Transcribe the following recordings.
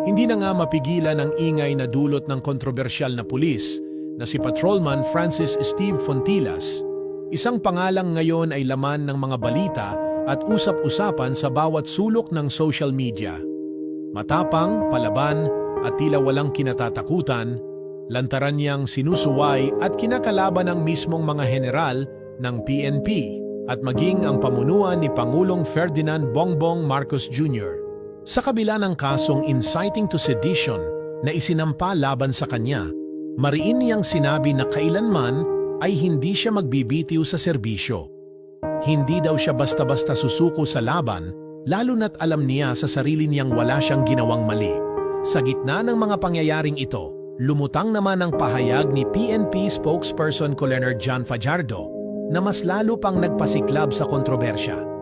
Hindi na nga mapigilan ang ingay na dulot ng kontrobersyal na pulis na si Patrolman Francis Steve Fontillas. Isang pangalang ngayon ay laman ng mga balita at usap-usapan sa bawat sulok ng social media. Matapang, palaban at tila walang kinatatakutan, lantaran niyang sinusuway at kinakalaban ang mismong mga general ng PNP at maging ang pamunuan ni Pangulong Ferdinand Bongbong Marcos Jr. Sa kabila ng kasong inciting to sedition na isinampa laban sa kanya, mariin niyang sinabi na kailanman ay hindi siya magbibitiw sa serbisyo. Hindi daw siya basta-basta susuko sa laban, lalo na't alam niya sa sarili niyang wala siyang ginawang mali. Sa gitna ng mga pangyayaring ito, lumutang naman ang pahayag ni PNP spokesperson Colonel John Fajardo na mas lalo pang nagpasiklab sa kontrobersya.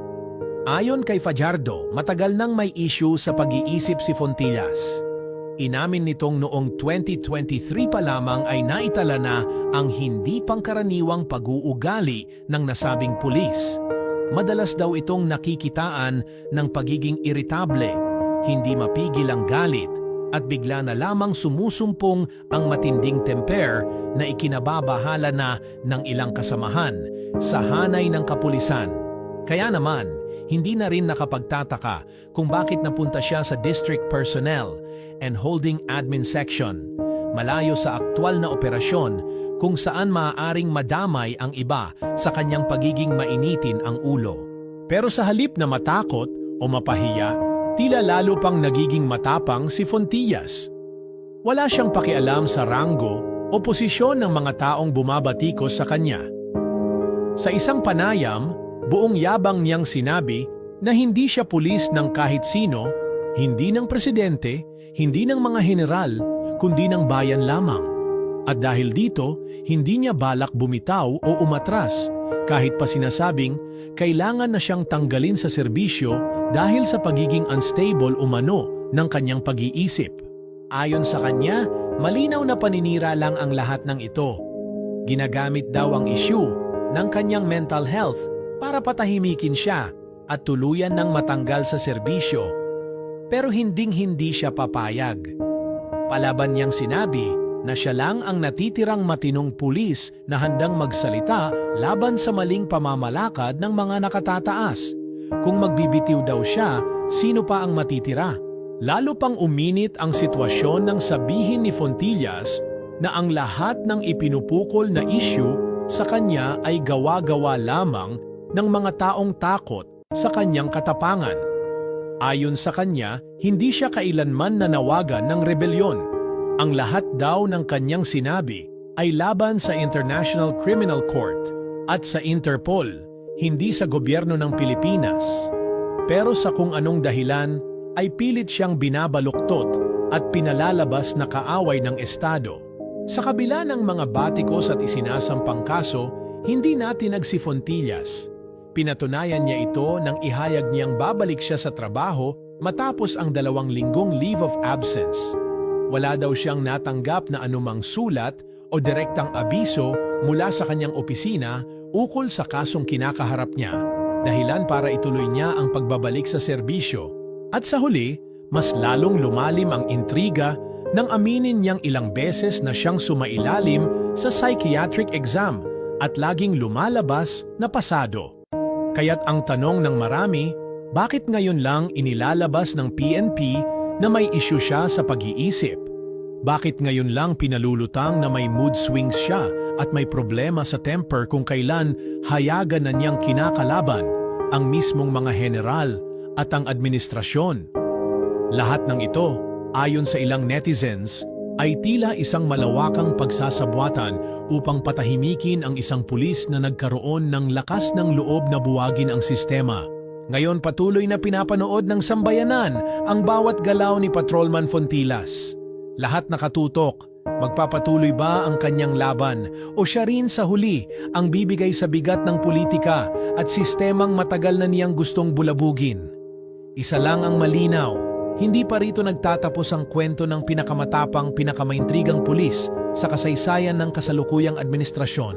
Ayon kay Fajardo, matagal nang may issue sa pag-iisip si Fontillas. Inamin nitong noong 2023 pa lamang ay naitala na ang hindi pangkaraniwang pag-uugali ng nasabing pulis. Madalas daw itong nakikitaan ng pagiging iritable, hindi mapigil ang galit, at bigla na lamang sumusumpong ang matinding temper na ikinababahala na ng ilang kasamahan sa hanay ng kapulisan. Kaya naman, hindi na rin nakapagtataka kung bakit napunta siya sa District Personnel and Holding Admin Section, malayo sa aktwal na operasyon kung saan maaaring madamay ang iba sa kanyang pagiging mainitin ang ulo. Pero sa halip na matakot o mapahiya, tila lalo pang nagiging matapang si Fontillas. Wala siyang pakialam sa ranggo o posisyon ng mga taong bumabatikos sa kanya. Sa isang panayam, buong yabang niyang sinabi na hindi siya pulis ng kahit sino, hindi ng presidente, hindi ng mga general, kundi ng bayan lamang. At dahil dito, hindi niya balak bumitaw o umatras, kahit pa sinasabing kailangan na siyang tanggalin sa serbisyo dahil sa pagiging unstable umano ng kanyang pag-iisip. Ayon sa kanya, malinaw na paninira lang ang lahat ng ito. Ginagamit daw ang issue ng kanyang mental health para patahimikin siya at tuluyan ng matanggal sa serbisyo. Pero hinding-hindi siya papayag. Palaban niyang sinabi na siya lang ang natitirang matinong pulis na handang magsalita laban sa maling pamamalakad ng mga nakatataas. Kung magbibitiw daw siya, sino pa ang matitira? Lalo pang uminit ang sitwasyon ng sabihin ni Fontillas na ang lahat ng ipinupukol na issue sa kanya ay gawa-gawa lamang ng mga taong takot sa kanyang katapangan. Ayon sa kanya, hindi siya kailanman nanawagan ng rebelyon. Ang lahat daw ng kanyang sinabi ay laban sa International Criminal Court at sa Interpol, hindi sa gobyerno ng Pilipinas. Pero sa kung anong dahilan ay pilit siyang binabaluktot at pinalalabas na kaaway ng Estado. Sa kabila ng mga batikos at isinasampang kaso, hindi natinag si Fontillas. Pinatunayan niya ito nang ihayag niyang babalik siya sa trabaho matapos ang 2 linggong leave of absence. Wala daw siyang natanggap na anumang sulat o direktang abiso mula sa kanyang opisina ukol sa kasong kinakaharap niya, dahilan para ituloy niya ang pagbabalik sa serbisyo. At sa huli, mas lalong lumalim ang intriga nang aminin niyang ilang beses na siyang sumailalim sa psychiatric exam at laging lumalabas na pasado. Kaya't ang tanong ng marami, bakit ngayon lang inilalabas ng PNP na may issue siya sa pag-iisip? Bakit ngayon lang pinalulutang na may mood swings siya at may problema sa temper kung kailan hayagan na niyang kinakalaban ang mismong mga general at ang administrasyon? Lahat ng ito, ayon sa ilang netizens, ay tila isang malawakang pagsasabwatan upang patahimikin ang isang pulis na nagkaroon ng lakas ng loob na buwagin ang sistema. Ngayon patuloy na pinapanood ng sambayanan ang bawat galaw ni Patrolman Fontillas. Lahat nakatutok, magpapatuloy ba ang kanyang laban o siya rin sa huli ang bibigay sa bigat ng politika at sistemang matagal na niyang gustong bulabugin? Isa lang ang malinaw. Hindi pa rito nagtatapos ang kwento ng pinakamatapang, pinakamaintrigang pulis sa kasaysayan ng kasalukuyang administrasyon.